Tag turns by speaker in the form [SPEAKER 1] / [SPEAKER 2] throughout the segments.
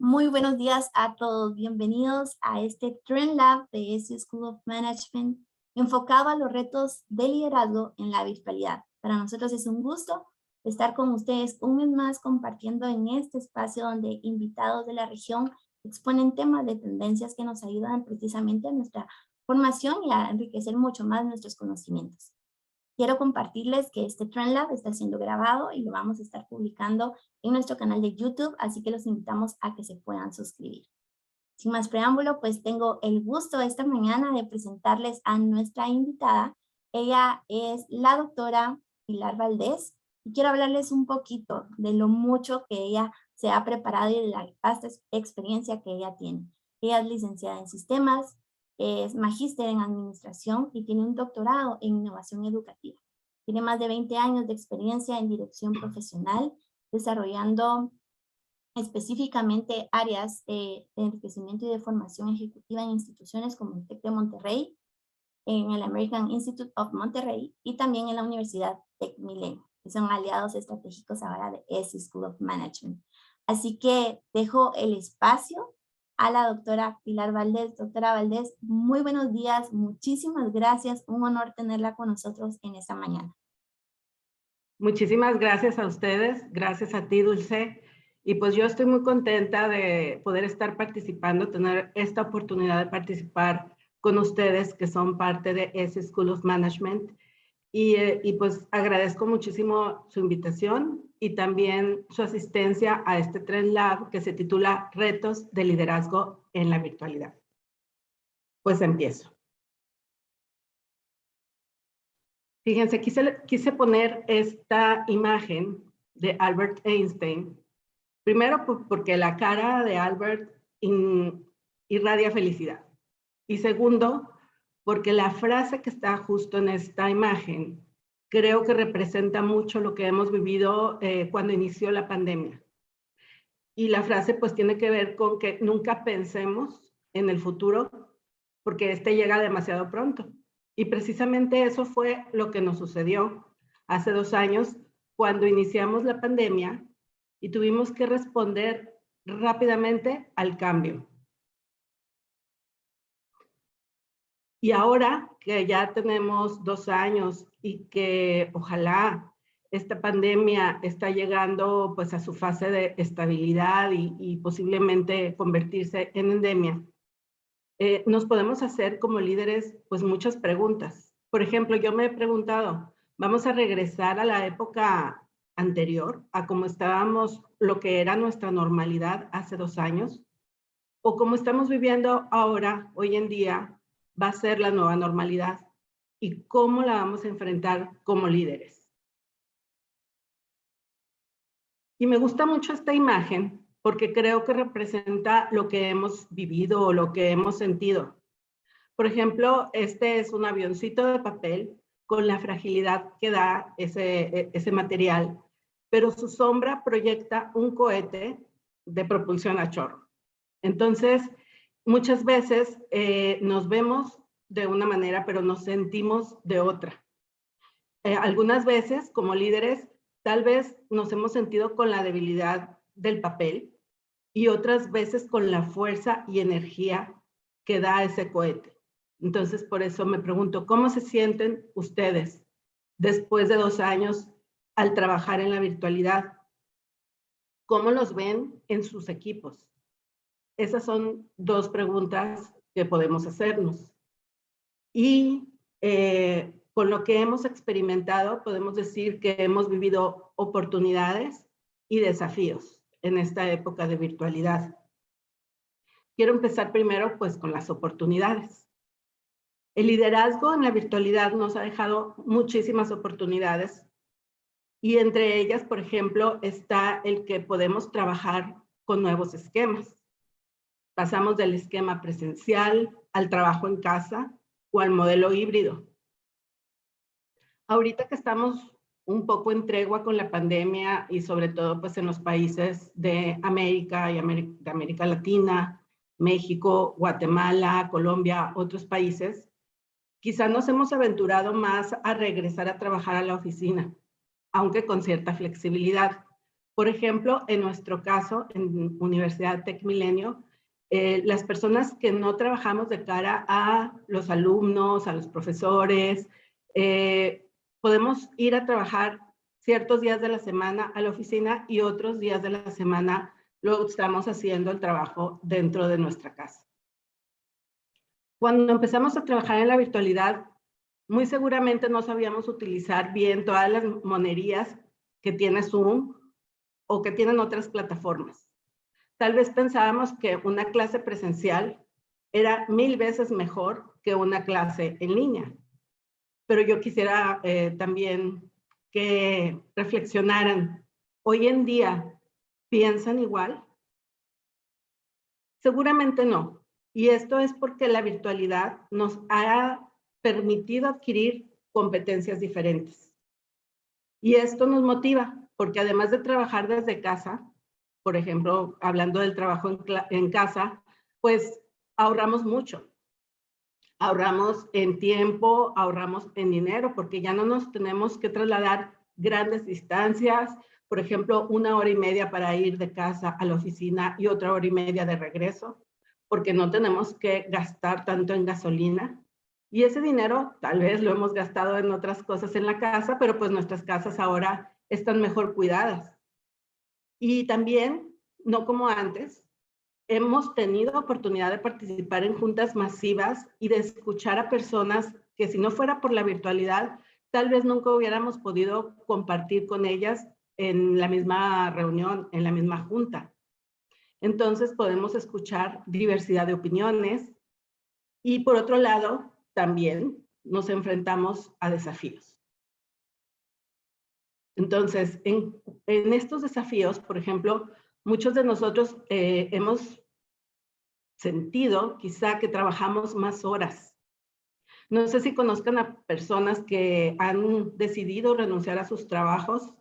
[SPEAKER 1] Muy buenos días a todos. Bienvenidos a este Trend Lab de ESI School of Management enfocado a los retos de liderazgo en la virtualidad. Para nosotros es un gusto estar con ustedes un mes más compartiendo en este espacio donde invitados de la región exponen temas de tendencias que nos ayudan precisamente a nuestra formación y a enriquecer mucho más nuestros conocimientos. Quiero compartirles que este Trend Lab está siendo grabado y lo vamos a estar publicando en nuestro canal de YouTube, así que los invitamos a que se puedan suscribir. Sin más preámbulo, pues tengo el gusto esta mañana de presentarles a nuestra invitada. Ella es la doctora Pilar Valdés y quiero hablarles un poquito de lo mucho que ella se ha preparado y de la vasta experiencia que ella tiene. Ella es licenciada en sistemas, es magíster en administración y tiene un doctorado en innovación educativa. Tiene más de 20 años de experiencia en dirección profesional, desarrollando específicamente áreas de enriquecimiento y de formación ejecutiva en instituciones como el TEC de Monterrey, en el American Institute of Monterrey y también en la Universidad Tec Milenio, que son aliados estratégicos ahora de ESI School of Management. Así que dejo el espacio a la doctora Pilar Valdés. Doctora Valdés, muy buenos días, muchísimas gracias, un honor tenerla con nosotros en esta mañana.
[SPEAKER 2] Muchísimas gracias a ustedes, gracias a ti, Dulce. Y pues yo estoy muy contenta de poder estar participando, tener esta oportunidad de participar con ustedes que son parte de ESI School of Management. Y pues agradezco muchísimo su invitación y también su asistencia a este Trend Lab que se titula Retos de Liderazgo en la Virtualidad. Pues empiezo. Fíjense, quise poner esta imagen de Albert Einstein. Primero, porque la cara de Albert irradia felicidad. Y segundo, porque la frase que está justo en esta imagen creo que representa mucho lo que hemos vivido cuando inició la pandemia. Y la frase pues tiene que ver con que nunca pensemos en el futuro porque este llega demasiado pronto. Y precisamente eso fue lo que nos sucedió hace 2 años cuando iniciamos la pandemia y tuvimos que responder rápidamente al cambio. Y ahora que ya tenemos 2 años y que ojalá esta pandemia está llegando pues a su fase de estabilidad y posiblemente convertirse en endemia, nos podemos hacer como líderes pues muchas preguntas. Por ejemplo, yo me he preguntado, ¿vamos a regresar a la época anterior, a cómo estábamos, lo que era nuestra normalidad hace 2 años? ¿O cómo estamos viviendo ahora, hoy en día, va a ser la nueva normalidad? ¿Y cómo la vamos a enfrentar como líderes? Y me gusta mucho esta imagen porque creo que representa lo que hemos vivido o lo que hemos sentido. Por ejemplo, este es un avioncito de papel con la fragilidad que da ese material, pero su sombra proyecta un cohete de propulsión a chorro. Entonces, muchas veces nos vemos de una manera, pero nos sentimos de otra. Algunas veces, como líderes, tal vez nos hemos sentido con la debilidad del papel y otras veces con la fuerza y energía que da ese cohete. Entonces, por eso me pregunto, ¿cómo se sienten ustedes después de 2 años al trabajar en la virtualidad? ¿Cómo los ven en sus equipos? Esas son 2 preguntas que podemos hacernos. Y con lo que hemos experimentado, podemos decir que hemos vivido oportunidades y desafíos en esta época de virtualidad. Quiero empezar primero pues con las oportunidades. El liderazgo en la virtualidad nos ha dejado muchísimas oportunidades y entre ellas, por ejemplo, está el que podemos trabajar con nuevos esquemas. Pasamos del esquema presencial al trabajo en casa o al modelo híbrido. Ahorita que estamos un poco en tregua con la pandemia y sobre todo pues en los países de América y de América Latina, México, Guatemala, Colombia, otros países, quizá nos hemos aventurado más a regresar a trabajar a la oficina, aunque con cierta flexibilidad, Por ejemplo, en nuestro caso, en Universidad Tec Milenio, las personas que no trabajamos de cara a los alumnos, a los profesores, podemos ir a trabajar ciertos días de la semana a la oficina y otros días de la semana lo estamos haciendo el trabajo dentro de nuestra casa. Cuando empezamos a trabajar en la virtualidad, muy seguramente no sabíamos utilizar bien todas las monerías que tiene Zoom o que tienen otras plataformas. Tal vez pensábamos que una clase presencial era 1000 veces mejor que una clase en línea. Pero yo quisiera también que reflexionaran. Hoy en día, ¿piensan igual? Seguramente no. Y esto es porque la virtualidad nos ha permitido adquirir competencias diferentes. Y esto nos motiva, porque además de trabajar desde casa, por ejemplo, hablando del trabajo en casa, pues ahorramos mucho. Ahorramos en tiempo, ahorramos en dinero, porque ya no nos tenemos que trasladar grandes distancias, por ejemplo, 1 hora y media para ir de casa a la oficina y 1 hora y media de regreso, porque no tenemos que gastar tanto en gasolina. Y ese dinero tal vez lo hemos gastado en otras cosas en la casa, pero pues nuestras casas ahora están mejor cuidadas. Y también, no como antes, hemos tenido oportunidad de participar en juntas masivas y de escuchar a personas que si no fuera por la virtualidad, tal vez nunca hubiéramos podido compartir con ellas en la misma reunión, en la misma junta. Entonces podemos escuchar diversidad de opiniones y por otro lado, también nos enfrentamos a desafíos. Entonces, en estos desafíos, por ejemplo, muchos de nosotros hemos sentido quizá que trabajamos más horas. No sé si conozcan a personas que han decidido renunciar a sus trabajos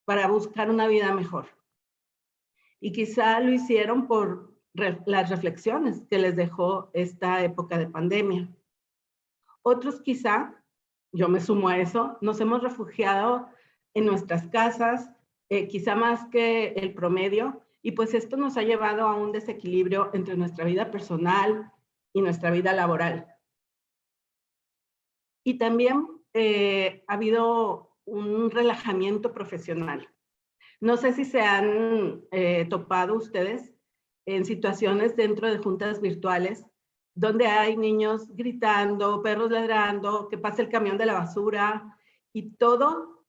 [SPEAKER 2] para buscar una vida mejor. Y quizá lo hicieron por las reflexiones que les dejó esta época de pandemia. Otros quizá, yo me sumo a eso, nos hemos refugiado en nuestras casas, quizá más que el promedio, y pues esto nos ha llevado a un desequilibrio entre nuestra vida personal y nuestra vida laboral. Y también ha habido un relajamiento profesional. No sé si se han topado ustedes en situaciones dentro de juntas virtuales donde hay niños gritando, perros ladrando, que pasa el camión de la basura y todo,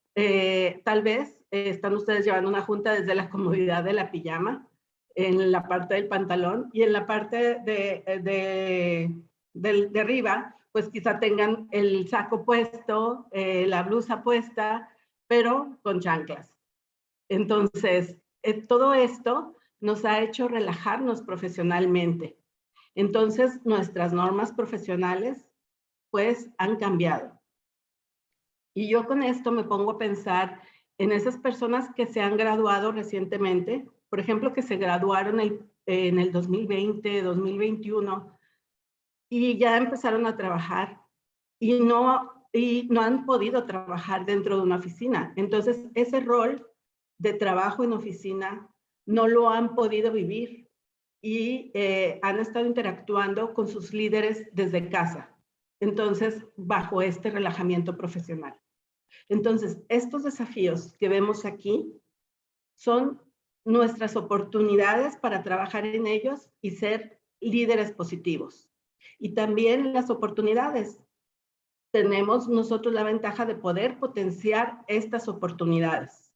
[SPEAKER 2] tal vez están ustedes llevando una junta desde la comodidad de la pijama, en la parte del pantalón y en la parte de arriba, pues quizá tengan el saco puesto, la blusa puesta, pero con chanclas. Entonces, todo esto nos ha hecho relajarnos profesionalmente. Entonces, nuestras normas profesionales, pues, han cambiado. Y yo con esto me pongo a pensar en esas personas que se han graduado recientemente, por ejemplo, que se graduaron en el 2020, 2021, y ya empezaron a trabajar y no han podido trabajar dentro de una oficina. Entonces, ese rol de trabajo en oficina no lo han podido vivir y han estado interactuando con sus líderes desde casa. Entonces, bajo este relajamiento profesional. Entonces, estos desafíos que vemos aquí son nuestras oportunidades para trabajar en ellos y ser líderes positivos. Y también las oportunidades. Tenemos nosotros la ventaja de poder potenciar estas oportunidades.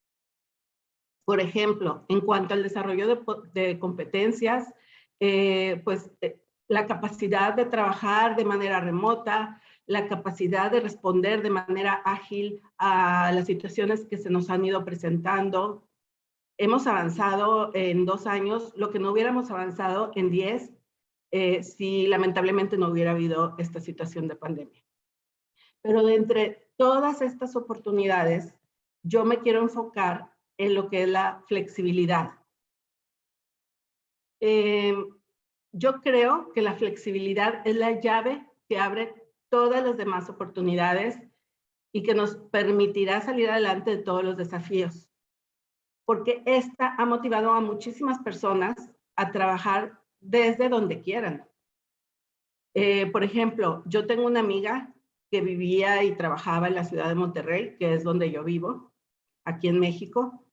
[SPEAKER 2] Por ejemplo, en cuanto al desarrollo de competencias, la capacidad de trabajar de manera remota, la capacidad de responder de manera ágil a las situaciones que se nos han ido presentando. Hemos avanzado en 2 años lo que no hubiéramos avanzado en 10 si lamentablemente no hubiera habido esta situación de pandemia. Pero de entre todas estas oportunidades, yo me quiero enfocar en lo que es la flexibilidad. Yo creo que la flexibilidad es la llave que abre todas las demás oportunidades y que nos permitirá salir adelante de todos los desafíos. porque esta ha motivado a muchísimas personas a trabajar desde donde quieran. Por ejemplo, yo tengo una amiga que vivía y trabajaba en la ciudad de Monterrey, que es donde yo vivo, aquí en México,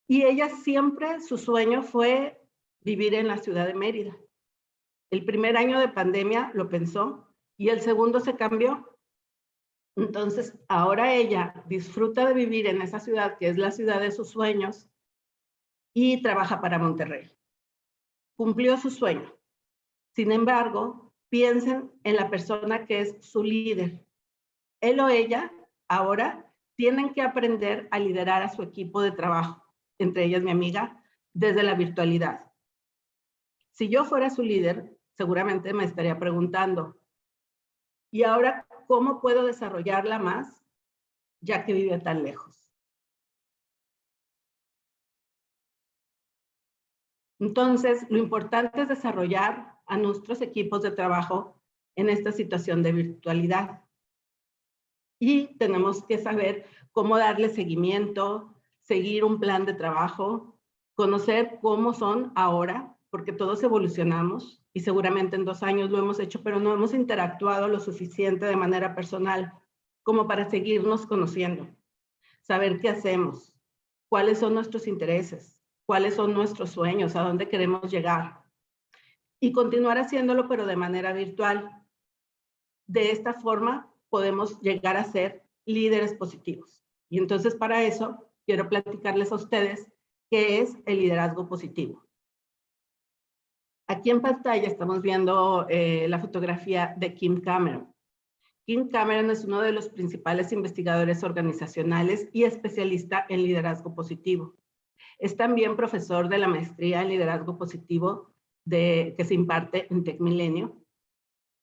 [SPEAKER 2] y ella siempre, su sueño fue vivir en la ciudad de Mérida. El primer año de pandemia lo pensó y el segundo se cambió. Entonces, ahora ella disfruta de vivir en esa ciudad, que es la ciudad de sus sueños, y trabaja para Monterrey. Cumplió su sueño. Sin embargo, piensen en la persona que es su líder. Él o ella ahora tienen que aprender a liderar a su equipo de trabajo, entre ellas mi amiga, desde la virtualidad. Si yo fuera su líder, seguramente me estaría preguntando, ¿y ahora cómo puedo desarrollarla más, ya que vive tan lejos? Entonces, lo importante es desarrollar a nuestros equipos de trabajo en esta situación de virtualidad. Y tenemos que saber cómo darle seguimiento, seguir un plan de trabajo, conocer cómo son ahora, porque todos evolucionamos y seguramente en 2 años lo hemos hecho, pero no hemos interactuado lo suficiente de manera personal como para seguirnos conociendo, saber qué hacemos, cuáles son nuestros intereses, cuáles son nuestros sueños, a dónde queremos llegar y continuar haciéndolo, pero de manera virtual. De esta forma podemos llegar a ser líderes positivos. Y entonces para eso quiero platicarles a ustedes qué es el liderazgo positivo. Aquí en pantalla estamos viendo la fotografía de Kim Cameron. Kim Cameron es uno de los principales investigadores organizacionales y especialista en liderazgo positivo. Es también profesor de la maestría en liderazgo positivo que se imparte en Tech Milenio.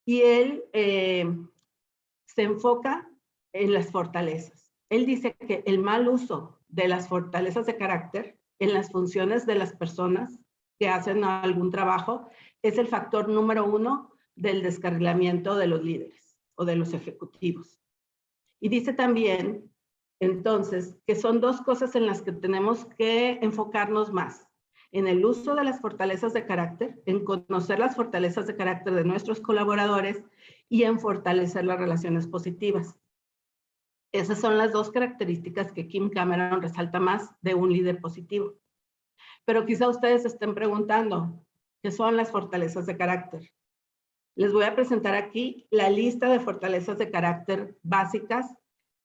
[SPEAKER 2] Y él se enfoca en las fortalezas. Él dice que el mal uso de las fortalezas de carácter en las funciones de las personas que hacen algún trabajo es el factor número 1 del descarrilamiento de los líderes o de los ejecutivos. Y dice también, entonces, que son 2 cosas en las que tenemos que enfocarnos más. En el uso de las fortalezas de carácter, en conocer las fortalezas de carácter de nuestros colaboradores y en fortalecer las relaciones positivas. Esas son las 2 características que Kim Cameron resalta más de un líder positivo. Pero quizá ustedes se estén preguntando, ¿qué son las fortalezas de carácter? Les voy a presentar aquí la lista de fortalezas de carácter básicas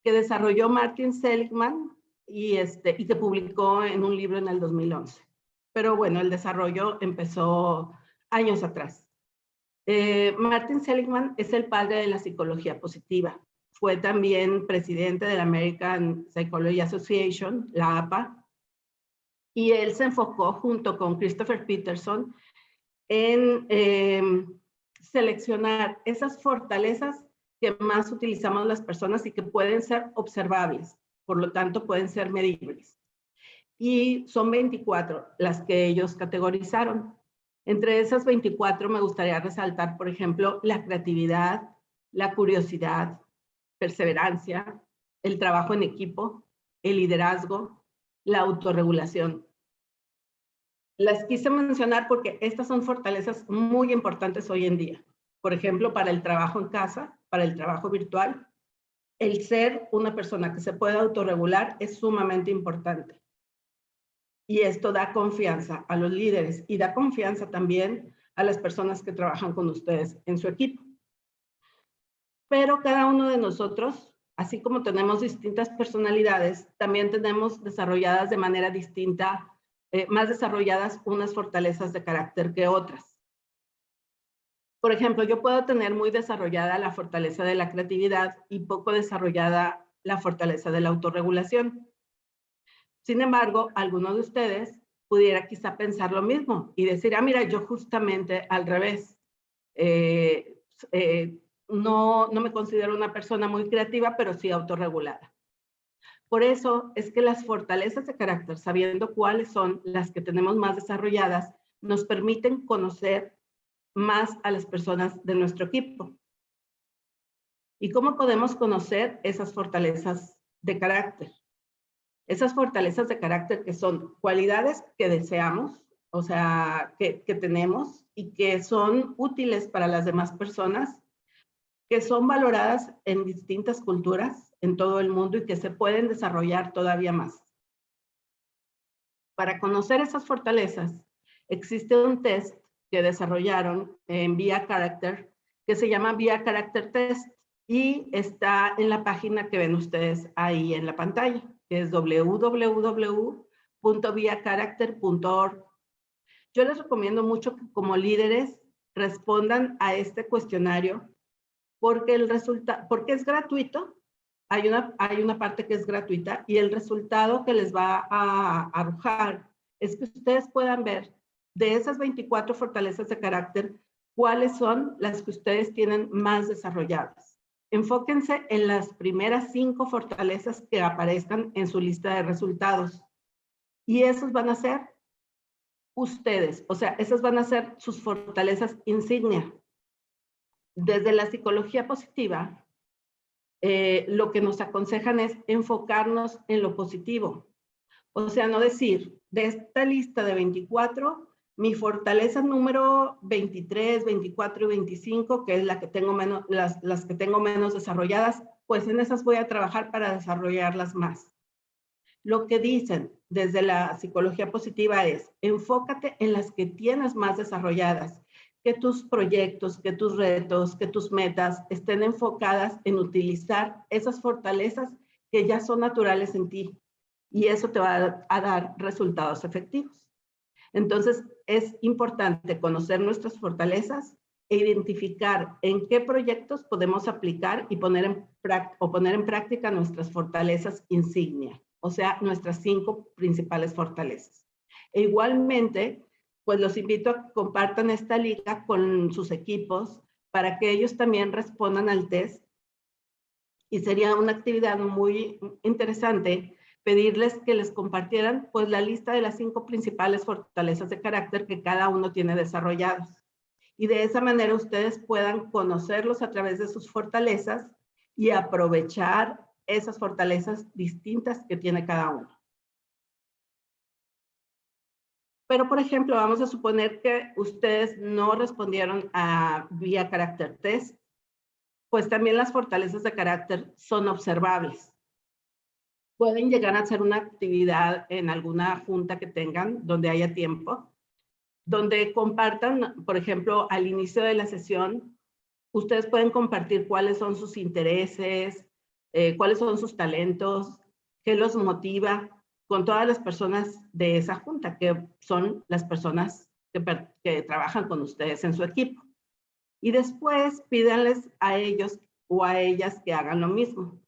[SPEAKER 2] que desarrolló Martin Seligman y que publicó en un libro en el 2011. Pero bueno, el desarrollo empezó años atrás. Martin Seligman es el padre de la psicología positiva. Fue también presidente de la American Psychology Association, la APA, y él se enfocó junto con Christopher Peterson en seleccionar esas fortalezas que más utilizamos las personas y que pueden ser observables, por lo tanto pueden ser medibles. Y son 24 las que ellos categorizaron. Entre esas 24 me gustaría resaltar, por ejemplo, la creatividad, la curiosidad, perseverancia, el trabajo en equipo, el liderazgo, la autorregulación. Las quise mencionar porque estas son fortalezas muy importantes hoy en día. Por ejemplo, para el trabajo en casa, para el trabajo virtual, el ser una persona que se pueda autorregular es sumamente importante. Y esto da confianza a los líderes y da confianza también a las personas que trabajan con ustedes en su equipo. Pero cada uno de nosotros, así como tenemos distintas personalidades, también tenemos desarrolladas de manera distinta, más desarrolladas unas fortalezas de carácter que otras. Por ejemplo, yo puedo tener muy desarrollada la fortaleza de la creatividad y poco desarrollada la fortaleza de la autorregulación. Sin embargo, alguno de ustedes pudiera quizá pensar lo mismo y decir, mira, yo justamente al revés. No me considero una persona muy creativa, pero sí autorregulada. Por eso es que las fortalezas de carácter, sabiendo cuáles son las que tenemos más desarrolladas, nos permiten conocer más a las personas de nuestro equipo. ¿Y cómo podemos conocer esas fortalezas de carácter? Esas fortalezas de carácter que son cualidades que deseamos, o sea, que tenemos y que son útiles para las demás personas, que son valoradas en distintas culturas en todo el mundo y que se pueden desarrollar todavía más. Para conocer esas fortalezas, existe un test que desarrollaron en VIA Character que se llama VIA Character Test y está en la página que ven ustedes ahí en la pantalla, que es www.viacharacter.org. Yo les recomiendo mucho que como líderes respondan a este cuestionario porque porque es gratuito. Hay una parte que es gratuita y el resultado que les va a arrojar es que ustedes puedan ver de esas 24 fortalezas de carácter, cuáles son las que ustedes tienen más desarrolladas. Enfóquense en las primeras 5 fortalezas que aparezcan en su lista de resultados. Y esos van a ser ustedes, o sea, esas van a ser sus fortalezas insignia. Desde la psicología positiva, lo que nos aconsejan es enfocarnos en lo positivo. O sea, no decir, de esta lista de 24, mi fortaleza número 23, 24 y 25, que es la que tengo menos, las que tengo menos desarrolladas, pues en esas voy a trabajar para desarrollarlas más. Lo que dicen desde la psicología positiva es, enfócate en las que tienes más desarrolladas, que tus proyectos, que tus retos, que tus metas estén enfocadas en utilizar esas fortalezas que ya son naturales en ti. Y eso te va a dar resultados efectivos. Entonces, es importante conocer nuestras fortalezas e identificar en qué proyectos podemos aplicar y poner en práctica nuestras fortalezas insignia, o sea, nuestras 5 principales fortalezas. E igualmente, pues los invito a que compartan esta liga con sus equipos para que ellos también respondan al test. Y sería una actividad muy interesante pedirles que les compartieran pues la lista de las 5 principales fortalezas de carácter que cada uno tiene desarrollados. Y de esa manera ustedes puedan conocerlos a través de sus fortalezas y aprovechar esas fortalezas distintas que tiene cada uno. Pero, por ejemplo, vamos a suponer que ustedes no respondieron a VIA Character Test, pues también las fortalezas de carácter son observables. Pueden llegar a hacer una actividad en alguna junta que tengan donde haya tiempo, donde compartan, por ejemplo, al inicio de la sesión, ustedes pueden compartir cuáles son sus intereses, cuáles son sus talentos, qué los motiva con todas las personas de esa junta, que son las personas que trabajan con ustedes en su equipo. Y después pídanles a ellos o a ellas que hagan lo mismo.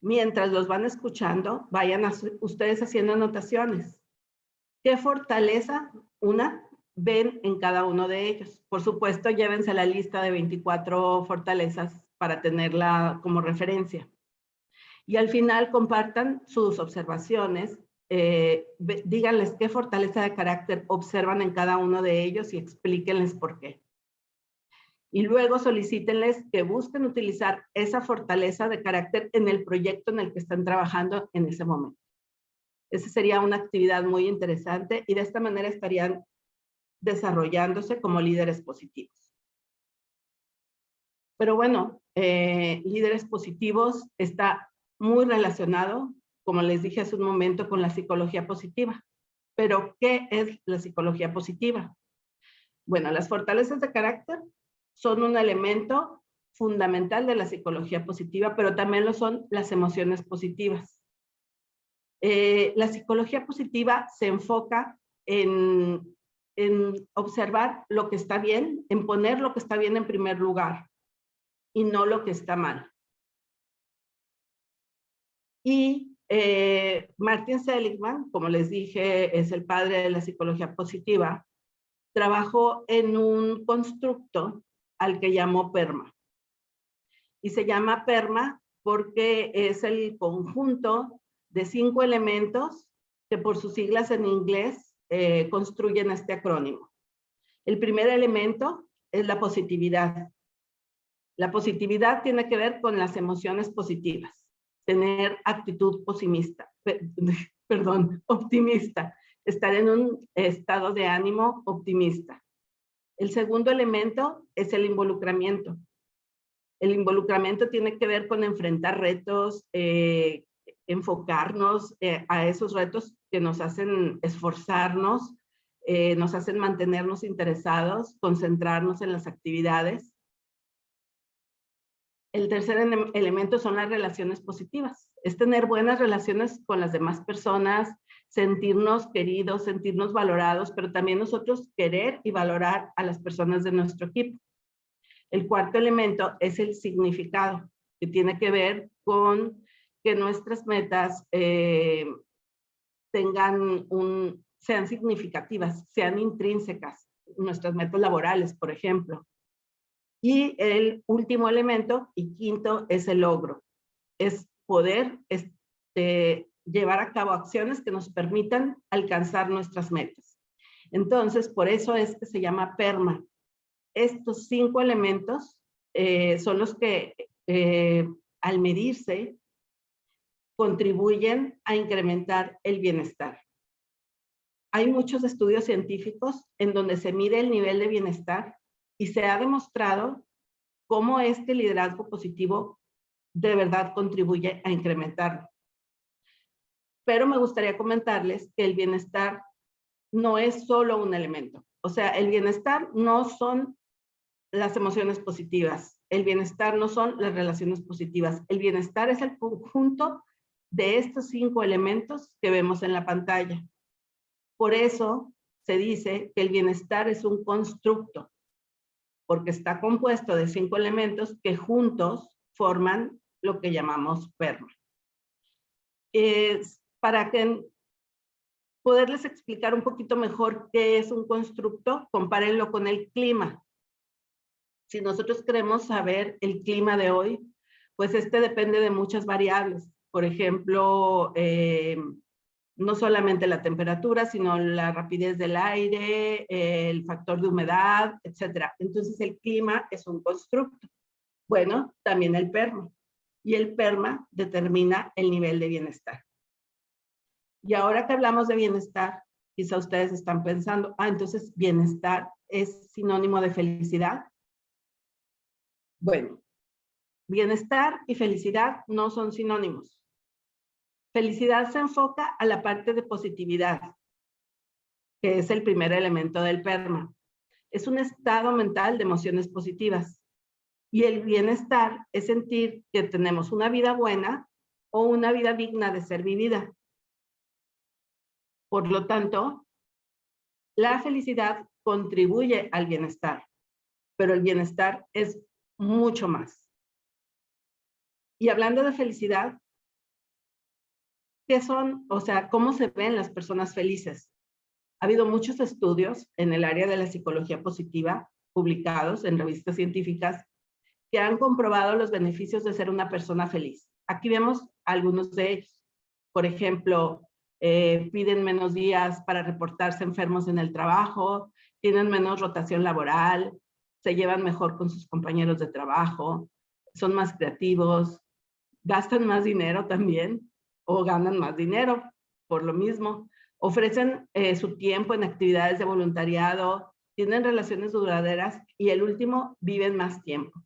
[SPEAKER 2] Mientras los van escuchando, vayan ustedes haciendo anotaciones. ¿Qué fortaleza ven en cada uno de ellos? Por supuesto, llévense la lista de 24 fortalezas para tenerla como referencia. Y al final compartan sus observaciones, díganles qué fortaleza de carácter observan en cada uno de ellos y explíquenles por qué. Y luego solicítenles que busquen utilizar esa fortaleza de carácter en el proyecto en el que están trabajando en ese momento. Esa sería una actividad muy interesante y de esta manera estarían desarrollándose como líderes positivos. Pero bueno, líderes positivos está muy relacionado, como les dije hace un momento, con la psicología positiva. Pero, ¿qué es la psicología positiva? Bueno, las fortalezas de carácter son un elemento fundamental de la psicología positiva, pero también lo son las emociones positivas. La psicología positiva se enfoca en observar lo que está bien, en poner lo que está bien en primer lugar y no lo que está mal. Y Martin Seligman, como les dije, es el padre de la psicología positiva, trabajó en un constructo al que llamó PERMA. Y se llama PERMA porque es el conjunto de 5 elementos que por sus siglas en inglés construyen este acrónimo. El primer elemento es la positividad. La positividad tiene que ver con las emociones positivas. tener actitud optimista, estar en un estado de ánimo optimista. El segundo elemento es el involucramiento. El involucramiento tiene que ver con enfrentar retos, enfocarnos a esos retos que nos hacen esforzarnos, nos hacen mantenernos interesados, concentrarnos en las actividades. El tercer elemento son las relaciones positivas. Es tener buenas relaciones con las demás personas, sentirnos queridos, sentirnos valorados, pero también nosotros querer y valorar a las personas de nuestro equipo. El cuarto elemento es el significado, que tiene que ver con que nuestras metas sean significativas, sean intrínsecas, nuestras metas laborales, por ejemplo. Y el último elemento, y quinto, es el logro. Es poder llevar a cabo acciones que nos permitan alcanzar nuestras metas. Entonces, por eso es que se llama PERMA. Estos 5 elementos son los que, al medirse, contribuyen a incrementar el bienestar. Hay muchos estudios científicos en donde se mide el nivel de bienestar y se ha demostrado cómo este liderazgo positivo de verdad contribuye a incrementarlo. Pero me gustaría comentarles que el bienestar no es solo un elemento. O sea, el bienestar no son las emociones positivas. El bienestar no son las relaciones positivas. El bienestar es el conjunto de estos 5 elementos que vemos en la pantalla. Por eso se dice que el bienestar es un constructo, porque está compuesto de 5 elementos que juntos forman lo que llamamos PERMA. Para poderles explicar un poquito mejor qué es un constructo, compárenlo con el clima. Si nosotros queremos saber el clima de hoy, pues depende de muchas variables. Por ejemplo, no solamente la temperatura, sino la rapidez del aire, el factor de humedad, etc. Entonces, el clima es un constructo. Bueno, también el PERMA. Y el PERMA determina el nivel de bienestar. Y ahora que hablamos de bienestar, quizá ustedes están pensando, entonces bienestar es sinónimo de felicidad. Bueno, bienestar y felicidad no son sinónimos. Felicidad se enfoca a la parte de positividad, que es el primer elemento del PERMA. Es un estado mental de emociones positivas. Y el bienestar es sentir que tenemos una vida buena o una vida digna de ser vivida. Por lo tanto, la felicidad contribuye al bienestar, pero el bienestar es mucho más. Y hablando de felicidad, ¿qué son? O sea, ¿cómo se ven las personas felices? Ha habido muchos estudios en el área de la psicología positiva, publicados en revistas científicas, que han comprobado los beneficios de ser una persona feliz. Aquí vemos algunos de ellos. Por ejemplo, piden menos días para reportarse enfermos en el trabajo, tienen menos rotación laboral, se llevan mejor con sus compañeros de trabajo, son más creativos, gastan más dinero también o ganan más dinero por lo mismo, ofrecen su tiempo en actividades de voluntariado, tienen relaciones duraderas y el último, viven más tiempo.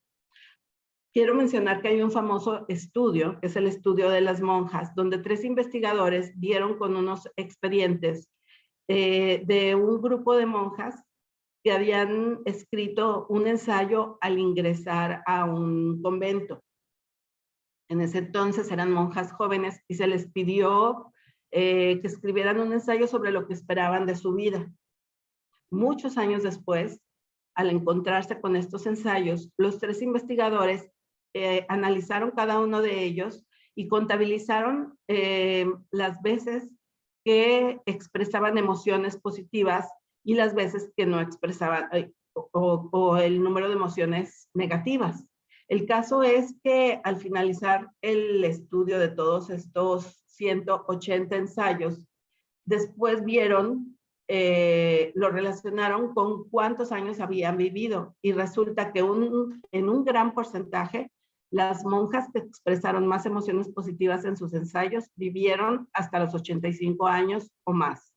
[SPEAKER 2] Quiero mencionar que hay un famoso estudio, que es el estudio de las monjas, donde 3 investigadores dieron con unos expedientes de un grupo de monjas que habían escrito un ensayo al ingresar a un convento. En ese entonces eran monjas jóvenes y se les pidió que escribieran un ensayo sobre lo que esperaban de su vida. Muchos años después, al encontrarse con estos ensayos, los 3 investigadores analizaron cada uno de ellos y contabilizaron las veces que expresaban emociones positivas y las veces que no expresaban, o el número de emociones negativas. El caso es que al finalizar el estudio de todos estos 180 ensayos, después vieron, lo relacionaron con cuántos años habían vivido y resulta que en un gran porcentaje Las monjas que expresaron más emociones positivas en sus ensayos vivieron hasta los 85 años o más,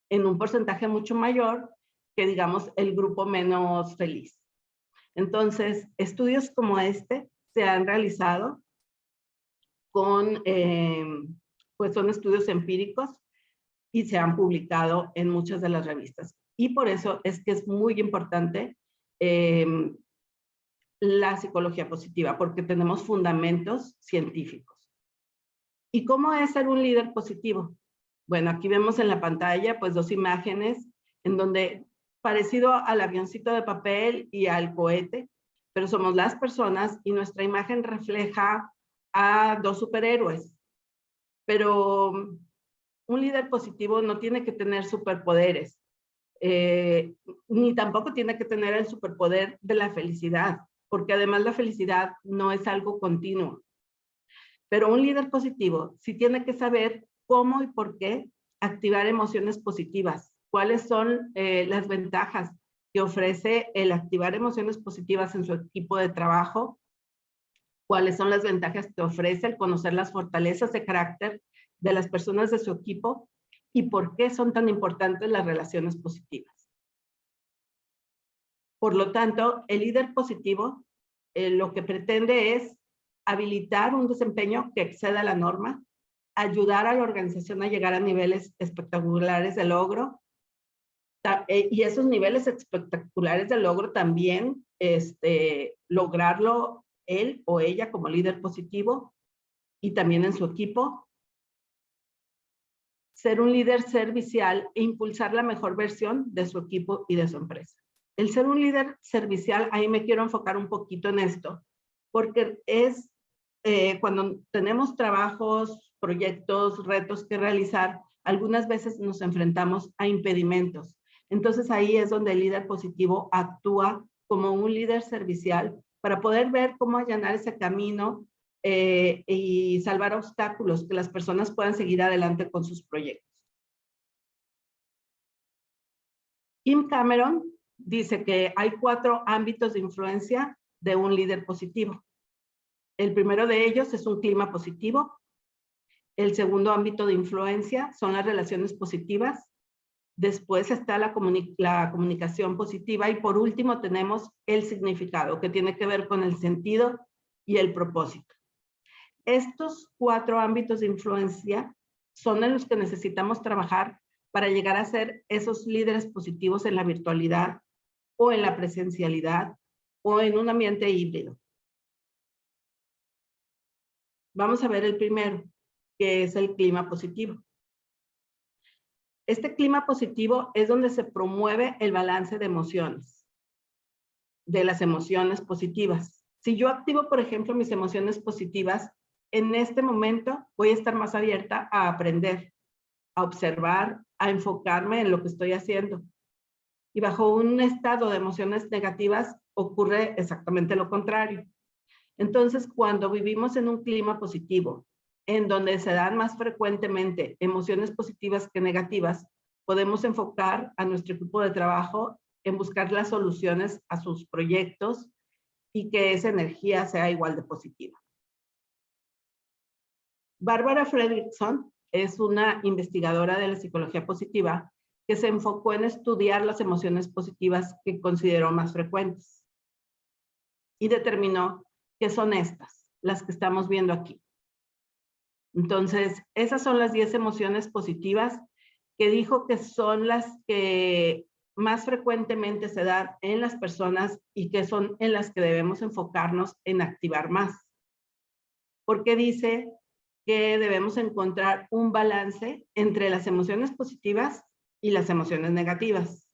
[SPEAKER 2] en un porcentaje mucho mayor que, digamos, el grupo menos feliz. Entonces, estudios como este se han realizado con, pues son estudios empíricos y se han publicado en muchas de las revistas. Y por eso es que es muy importante la psicología positiva, porque tenemos fundamentos científicos. ¿Y cómo es ser un líder positivo? Bueno, aquí vemos en la pantalla pues dos imágenes en donde, parecido al avioncito de papel y al cohete, pero somos las personas y nuestra imagen refleja a dos superhéroes. Pero un líder positivo no tiene que tener superpoderes, ni tampoco tiene que tener el superpoder de la felicidad, porque además la felicidad no es algo continuo. Pero un líder positivo sí tiene que saber cómo y por qué activar emociones positivas, cuáles son las ventajas que ofrece el activar emociones positivas en su equipo de trabajo, cuáles son las ventajas que ofrece el conocer las fortalezas de carácter de las personas de su equipo y por qué son tan importantes las relaciones positivas. Por lo tanto, el líder positivo lo que pretende es habilitar un desempeño que exceda la norma, ayudar a la organización a llegar a niveles espectaculares de logro, y esos niveles espectaculares de logro también lograrlo él o ella como líder positivo y también en su equipo. Ser un líder servicial e impulsar la mejor versión de su equipo y de su empresa. El ser un líder servicial, ahí me quiero enfocar un poquito en esto, porque es cuando tenemos trabajos, proyectos, retos que realizar, algunas veces nos enfrentamos a impedimentos. Entonces ahí es donde el líder positivo actúa como un líder servicial para poder ver cómo allanar ese camino y salvar obstáculos, que las personas puedan seguir adelante con sus proyectos. Kim Cameron dice que hay 4 ámbitos de influencia de un líder positivo. El primero de ellos es un clima positivo. El segundo ámbito de influencia son las relaciones positivas. Después está la comunicación positiva y por último tenemos el significado, que tiene que ver con el sentido y el propósito. Estos 4 ámbitos de influencia son en los que necesitamos trabajar para llegar a ser esos líderes positivos en la virtualidad o en la presencialidad o en un ambiente híbrido. Vamos a ver el primero, que es el clima positivo. Este clima positivo es donde se promueve el balance de emociones, de las emociones positivas. Si yo activo, por ejemplo, mis emociones positivas, en este momento voy a estar más abierta a aprender, a observar, a enfocarme en lo que estoy haciendo. Y bajo un estado de emociones negativas ocurre exactamente lo contrario. Entonces, cuando vivimos en un clima positivo, en donde se dan más frecuentemente emociones positivas que negativas, podemos enfocar a nuestro equipo de trabajo en buscar las soluciones a sus proyectos y que esa energía sea igual de positiva. Bárbara Fredrickson es una investigadora de la psicología positiva que se enfocó en estudiar las emociones positivas que consideró más frecuentes y determinó que son estas, las que estamos viendo aquí. Entonces, esas son las 10 emociones positivas que dijo que son las que más frecuentemente se dan en las personas y que son en las que debemos enfocarnos en activar más. Porque dice que debemos encontrar un balance entre las emociones positivas y las emociones negativas.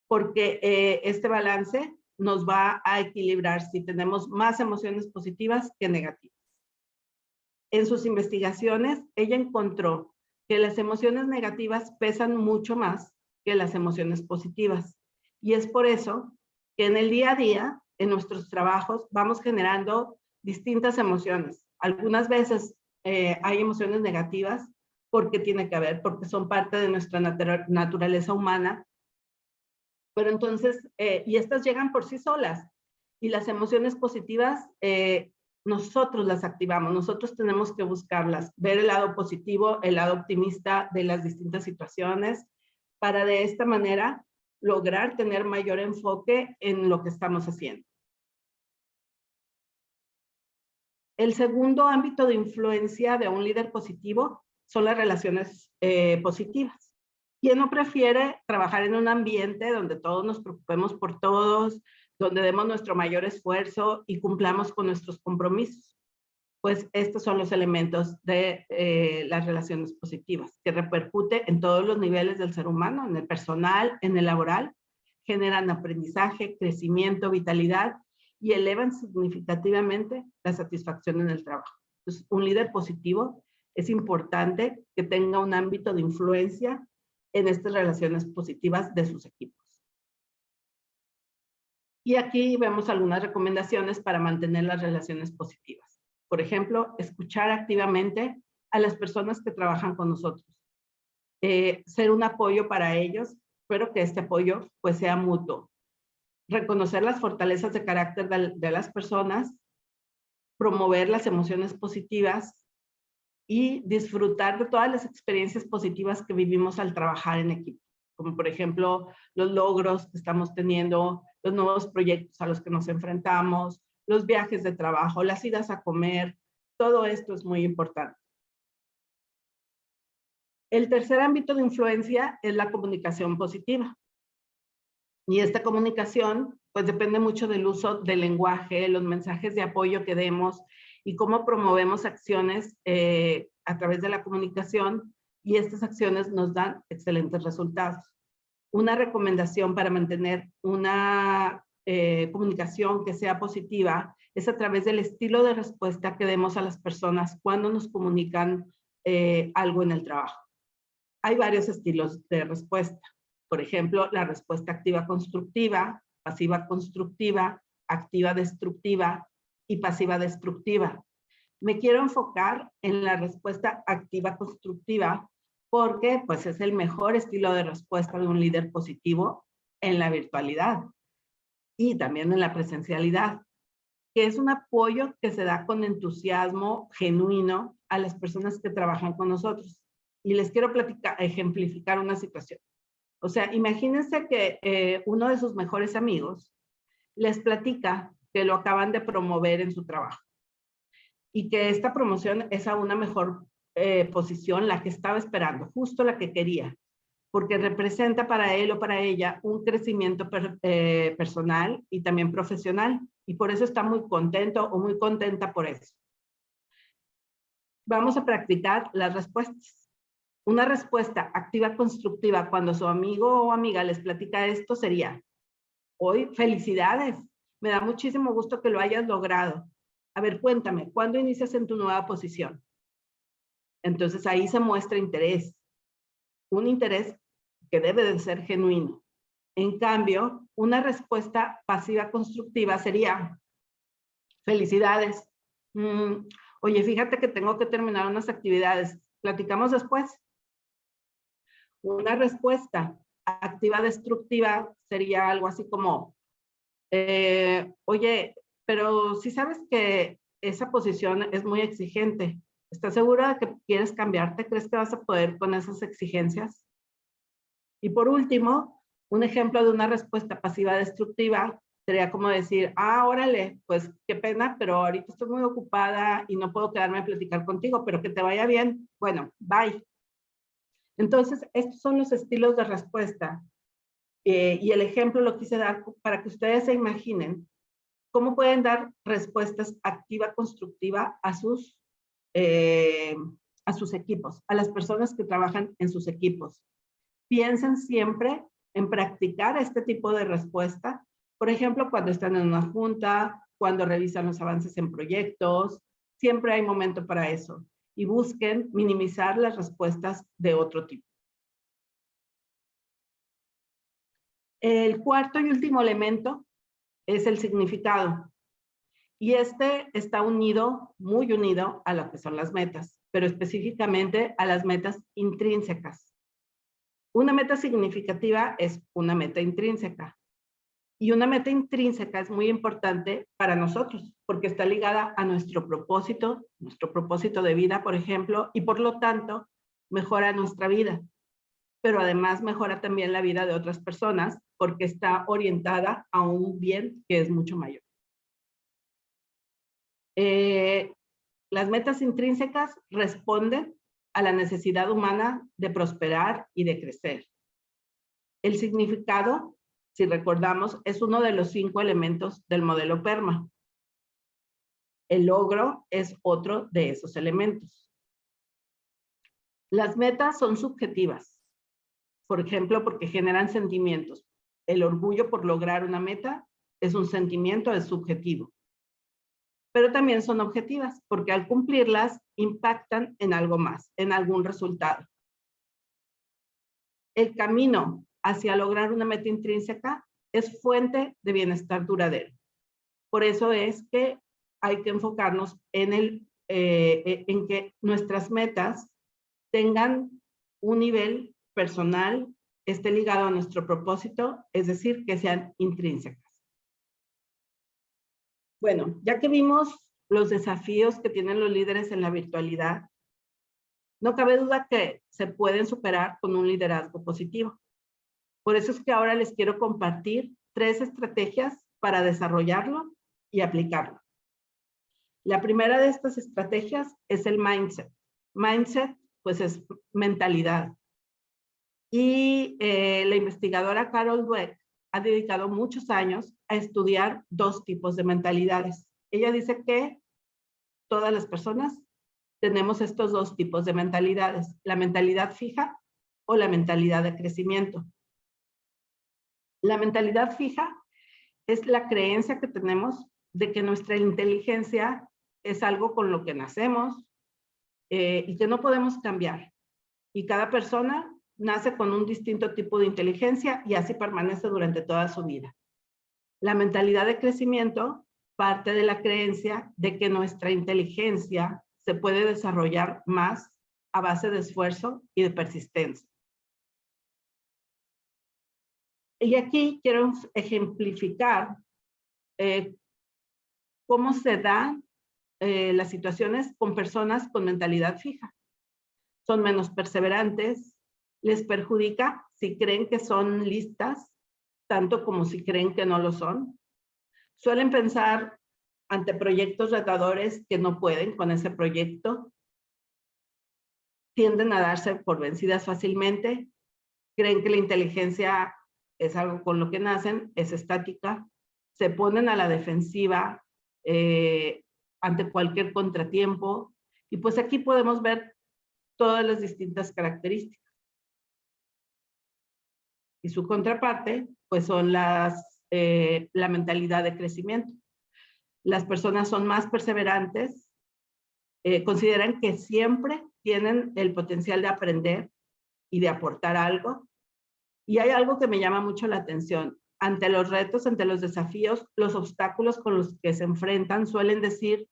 [SPEAKER 2] Porque este balance nos va a equilibrar si tenemos más emociones positivas que negativas. En sus investigaciones, ella encontró que las emociones negativas pesan mucho más que las emociones positivas. Y es por eso que en el día a día, en nuestros trabajos, vamos generando distintas emociones. Algunas veces hay emociones negativas porque tiene que haber, porque son parte de nuestra naturaleza humana. Pero entonces, y estas llegan por sí solas. Y las emociones positivas, nosotros las activamos, nosotros tenemos que buscarlas, ver el lado positivo, el lado optimista de las distintas situaciones, para de esta manera lograr tener mayor enfoque en lo que estamos haciendo. El segundo ámbito de influencia de un líder positivo son las relaciones positivas. ¿Quién no prefiere trabajar en un ambiente donde todos nos preocupemos por todos, donde demos nuestro mayor esfuerzo y cumplamos con nuestros compromisos? Pues estos son los elementos de las relaciones positivas, que repercute en todos los niveles del ser humano, en el personal, en el laboral, generan aprendizaje, crecimiento, vitalidad y elevan significativamente la satisfacción en el trabajo. Entonces, un líder positivo es importante que tenga un ámbito de influencia en estas relaciones positivas de sus equipos. Y aquí vemos algunas recomendaciones para mantener las relaciones positivas. Por ejemplo, escuchar activamente a las personas que trabajan con nosotros. Ser un apoyo para ellos, pero que este apoyo pues sea mutuo. Reconocer las fortalezas de carácter de las personas, promover las emociones positivas y disfrutar de todas las experiencias positivas que vivimos al trabajar en equipo, como por ejemplo los logros que estamos teniendo, los nuevos proyectos a los que nos enfrentamos, los viajes de trabajo, las idas a comer, todo esto es muy importante. El tercer ámbito de influencia es la comunicación positiva. Y esta comunicación, pues depende mucho del uso del lenguaje, los mensajes de apoyo que demos y cómo promovemos acciones a través de la comunicación, y estas acciones nos dan excelentes resultados. Una recomendación para mantener una comunicación que sea positiva es a través del estilo de respuesta que demos a las personas cuando nos comunican algo en el trabajo. Hay varios estilos de respuesta. Por ejemplo, la respuesta activa constructiva, pasiva constructiva, activa destructiva y pasiva destructiva. Me quiero enfocar en la respuesta activa constructiva porque pues, es el mejor estilo de respuesta de un líder positivo en la virtualidad y también en la presencialidad, que es un apoyo que se da con entusiasmo genuino a las personas que trabajan con nosotros. Y les quiero ejemplificar una situación. O sea, imagínense que uno de sus mejores amigos les platica que lo acaban de promover en su trabajo y que esta promoción es a una mejor posición, la que estaba esperando, justo la que quería, porque representa para él o para ella un crecimiento personal y también profesional, y por eso está muy contento o muy contenta por eso. Vamos a practicar las respuestas. Una respuesta activa constructiva cuando su amigo o amiga les platica esto sería: hoy, felicidades, me da muchísimo gusto que lo hayas logrado. A ver, cuéntame, ¿cuándo inicias en tu nueva posición? Entonces ahí se muestra interés, un interés que debe de ser genuino. En cambio, una respuesta pasiva constructiva sería: felicidades. Oye, fíjate que tengo que terminar unas actividades, ¿platicamos después? Una respuesta activa destructiva sería algo así como, oye, pero si sabes que esa posición es muy exigente, ¿estás segura de que quieres cambiarte? ¿Crees que vas a poder con esas exigencias? Y por último, un ejemplo de una respuesta pasiva destructiva sería como decir: órale, pues qué pena, pero ahorita estoy muy ocupada y no puedo quedarme a platicar contigo, pero que te vaya bien. Bueno, bye. Entonces, estos son los estilos de respuesta. Y el ejemplo lo quise dar para que ustedes se imaginen cómo pueden dar respuestas activa, constructiva a sus equipos, a las personas que trabajan en sus equipos. Piensen siempre en practicar este tipo de respuesta. Por ejemplo, cuando están en una junta, cuando revisan los avances en proyectos, siempre hay momento para eso. Y busquen minimizar las respuestas de otro tipo. El cuarto y último elemento es el significado. Y este está unido, muy unido a lo que son las metas, pero específicamente a las metas intrínsecas. Una meta significativa es una meta intrínseca. Y una meta intrínseca es muy importante para nosotros, porque está ligada a nuestro propósito de vida, por ejemplo, y por lo tanto, mejora nuestra vida. Pero además mejora también la vida de otras personas, porque está orientada a un bien que es mucho mayor. Las metas intrínsecas responden a la necesidad humana de prosperar y de crecer. El significado, si recordamos, es uno de los 5 elementos del modelo PERMA. El logro es otro de esos elementos. Las metas son subjetivas, por ejemplo, porque generan sentimientos. El orgullo por lograr una meta es un sentimiento, es subjetivo. Pero también son objetivas, porque al cumplirlas impactan en algo más, en algún resultado. El camino hacia lograr una meta intrínseca es fuente de bienestar duradero. Por eso es que hay que enfocarnos en que nuestras metas tengan un nivel personal, esté ligado a nuestro propósito, es decir, que sean intrínsecas. Bueno, ya que vimos los desafíos que tienen los líderes en la virtualidad, no cabe duda que se pueden superar con un liderazgo positivo. Por eso es que ahora les quiero compartir 3 estrategias para desarrollarlo y aplicarlo. La primera de estas estrategias es el mindset. Mindset, pues es mentalidad. Y la investigadora Carol Dweck ha dedicado muchos años a estudiar 2 tipos de mentalidades. Ella dice que todas las personas tenemos estos 2 tipos de mentalidades, la mentalidad fija o la mentalidad de crecimiento. La mentalidad fija es la creencia que tenemos de que nuestra inteligencia es algo con lo que nacemos y que no podemos cambiar. Y cada persona nace con un distinto tipo de inteligencia y así permanece durante toda su vida. La mentalidad de crecimiento parte de la creencia de que nuestra inteligencia se puede desarrollar más a base de esfuerzo y de persistencia. Y aquí quiero ejemplificar cómo se dan las situaciones con personas con mentalidad fija. Son menos perseverantes, les perjudica si creen que son listas, tanto como si creen que no lo son. Suelen pensar ante proyectos retadores que no pueden con ese proyecto. Tienden a darse por vencidas fácilmente. Creen que la inteligencia es algo con lo que nacen, es estática. Se ponen a la defensiva ante cualquier contratiempo. Y pues aquí podemos ver todas las distintas características. Y su contraparte, pues son la mentalidad de crecimiento. Las personas son más perseverantes, consideran que siempre tienen el potencial de aprender y de aportar algo. Y hay algo que me llama mucho la atención. Ante los retos, ante los desafíos, los obstáculos con los que se enfrentan, suelen decir,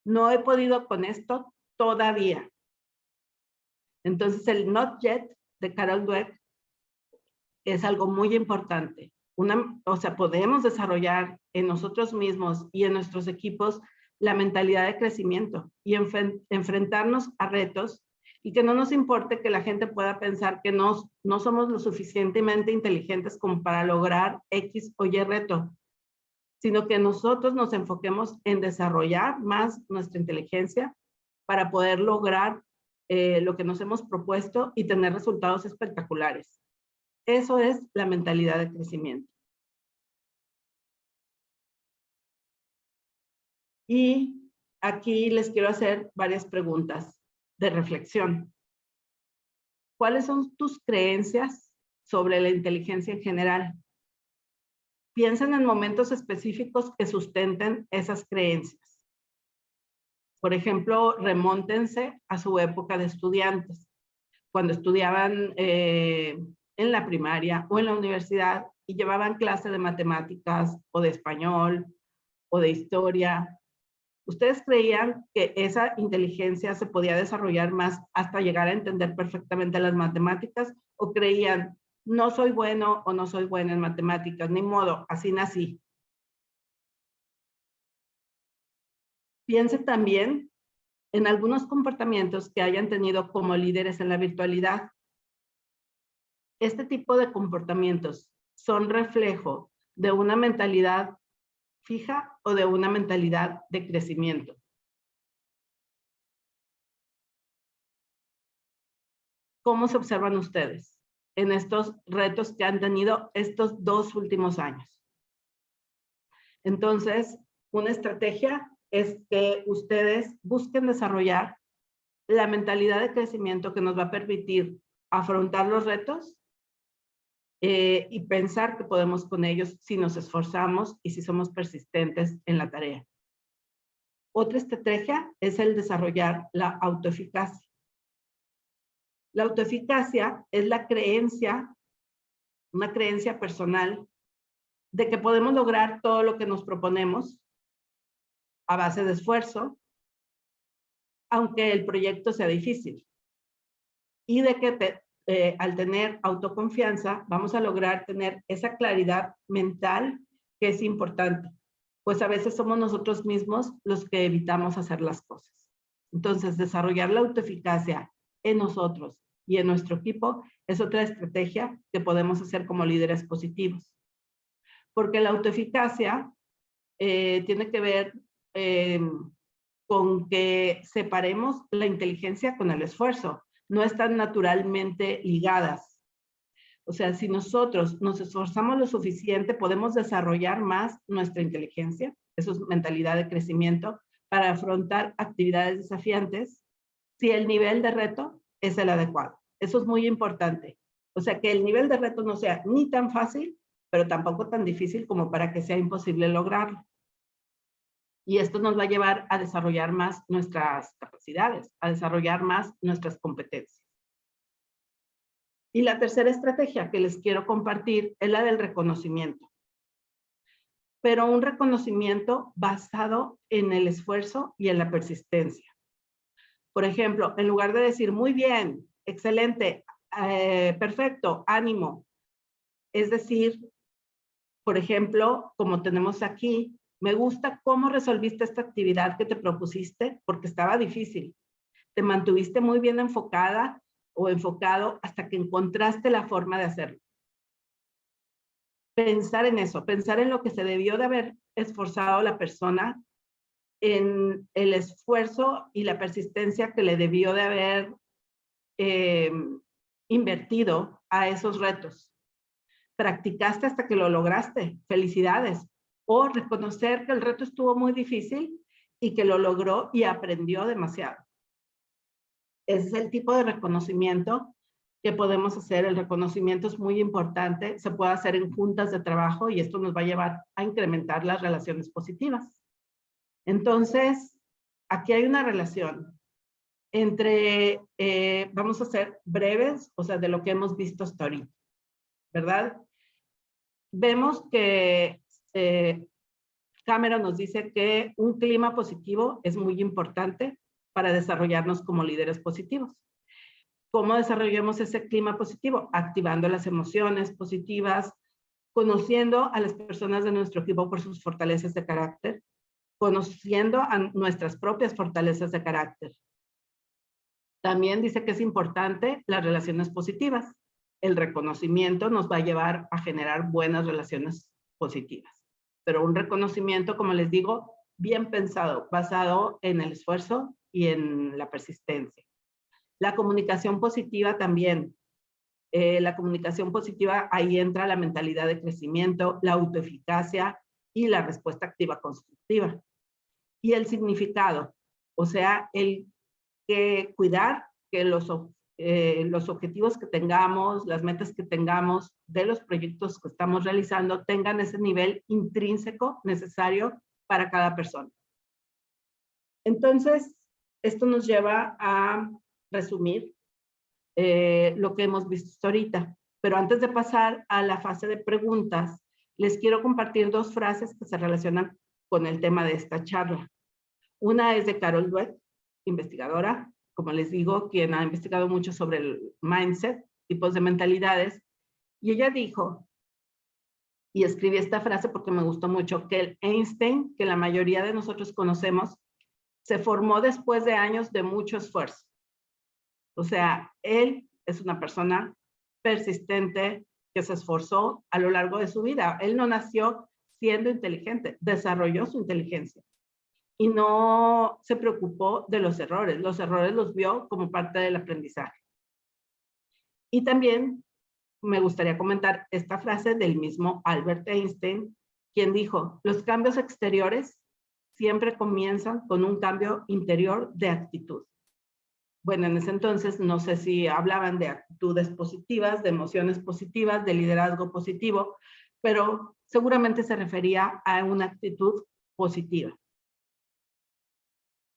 [SPEAKER 2] no he podido con esto todavía. Entonces, el not yet de Carol Dweck es algo muy importante. O sea, podemos desarrollar en nosotros mismos y en nuestros equipos la mentalidad de crecimiento y enfrentarnos a retos y que no nos importe que la gente pueda pensar que no somos lo suficientemente inteligentes como para lograr X o Y reto, sino que nosotros nos enfoquemos en desarrollar más nuestra inteligencia para poder lograr lo que nos hemos propuesto y tener resultados espectaculares. Eso es la mentalidad de crecimiento. Y aquí les quiero hacer varias preguntas de reflexión. ¿Cuáles son tus creencias sobre la inteligencia en general? Piensen en momentos específicos que sustenten esas creencias. Por ejemplo, remóntense a su época de estudiantes, cuando estudiaban en la primaria o en la universidad y llevaban clase de matemáticas o de español o de historia. ¿Ustedes creían que esa inteligencia se podía desarrollar más hasta llegar a entender perfectamente las matemáticas? ¿O creían, no soy bueno o no soy buena en matemáticas, ni modo, así nací. Piense también en algunos comportamientos que hayan tenido como líderes en la virtualidad. Este tipo de comportamientos son reflejo de una mentalidad fija o de una mentalidad de crecimiento. ¿Cómo se observan ustedes en estos retos que han tenido estos 2 últimos años? Entonces, una estrategia es que ustedes busquen desarrollar la mentalidad de crecimiento que nos va a permitir afrontar los retos y pensar que podemos con ellos si nos esforzamos y si somos persistentes en la tarea. Otra estrategia es el desarrollar la autoeficacia. La autoeficacia es la creencia, una creencia personal, de que podemos lograr todo lo que nos proponemos a base de esfuerzo, aunque el proyecto sea difícil. Y de que al tener autoconfianza vamos a lograr tener esa claridad mental que es importante, pues a veces somos nosotros mismos los que evitamos hacer las cosas. Entonces, desarrollar la autoeficacia en nosotros y en nuestro equipo es otra estrategia que podemos hacer como líderes positivos. Porque la autoeficacia tiene que ver con que separemos la inteligencia con el esfuerzo. No están naturalmente ligadas. O sea, si nosotros nos esforzamos lo suficiente, podemos desarrollar más nuestra inteligencia, eso es mentalidad de crecimiento, para afrontar actividades desafiantes, si el nivel de reto es el adecuado. Eso es muy importante. O sea, que el nivel de reto no sea ni tan fácil, pero tampoco tan difícil como para que sea imposible lograrlo. Y esto nos va a llevar a desarrollar más nuestras capacidades, a desarrollar más nuestras competencias. Y la tercera estrategia que les quiero compartir es la del reconocimiento. Pero un reconocimiento basado en el esfuerzo y en la persistencia. Por ejemplo, en lugar de decir, muy bien, excelente, perfecto, ánimo. Es decir, por ejemplo, como tenemos aquí, me gusta cómo resolviste esta actividad que te propusiste porque estaba difícil. Te mantuviste muy bien enfocada o enfocado hasta que encontraste la forma de hacerlo. Pensar en eso, pensar en lo que se debió de haber esforzado la persona, en el esfuerzo y la persistencia que le debió de haber invertido a esos retos. Practicaste hasta que lo lograste, felicidades. O reconocer que el reto estuvo muy difícil y que lo logró y aprendió demasiado. Ese es el tipo de reconocimiento que podemos hacer. El reconocimiento es muy importante, se puede hacer en juntas de trabajo y esto nos va a llevar a incrementar las relaciones positivas. Entonces, aquí hay una relación entre, vamos a ser breves, o sea, de lo que hemos visto hasta ahorita, ¿verdad? Vemos que Cameron nos dice que un clima positivo es muy importante para desarrollarnos como líderes positivos. ¿Cómo desarrollamos ese clima positivo? Activando las emociones positivas, conociendo a las personas de nuestro equipo por sus fortalezas de carácter, conociendo a nuestras propias fortalezas de carácter. También dice que es importante las relaciones positivas. El reconocimiento nos va a llevar a generar buenas relaciones positivas. Pero un reconocimiento, como les digo, bien pensado, basado en el esfuerzo y en la persistencia. La comunicación positiva también. La comunicación positiva, ahí entra la mentalidad de crecimiento, la autoeficacia y la respuesta activa constructiva. Y el significado, o sea, el que cuidar que los objetivos que tengamos, las metas que tengamos de los proyectos que estamos realizando tengan ese nivel intrínseco necesario para cada persona. Entonces, esto nos lleva a resumir lo que hemos visto ahorita. Pero antes de pasar a la fase de preguntas, les quiero compartir 2 frases que se relacionan con el tema de esta charla. Una es de Carol Dweck, investigadora, como les digo, quien ha investigado mucho sobre el mindset, tipos de mentalidades, Y ella dijo, y escribí esta frase porque me gustó mucho, que el Einstein, que la mayoría de nosotros conocemos, se formó después de años de mucho esfuerzo. O sea, él es una persona persistente que se esforzó a lo largo de su vida. Él no nació siendo inteligente, desarrolló su inteligencia y no se preocupó de los errores. Los errores los vio como parte del aprendizaje. Y también me gustaría comentar esta frase del mismo Albert Einstein, quien dijo, los cambios exteriores siempre comienzan con un cambio interior de actitud. Bueno, en ese entonces no sé si hablaban de actitudes positivas, de emociones positivas, de liderazgo positivo, pero seguramente se refería a una actitud positiva.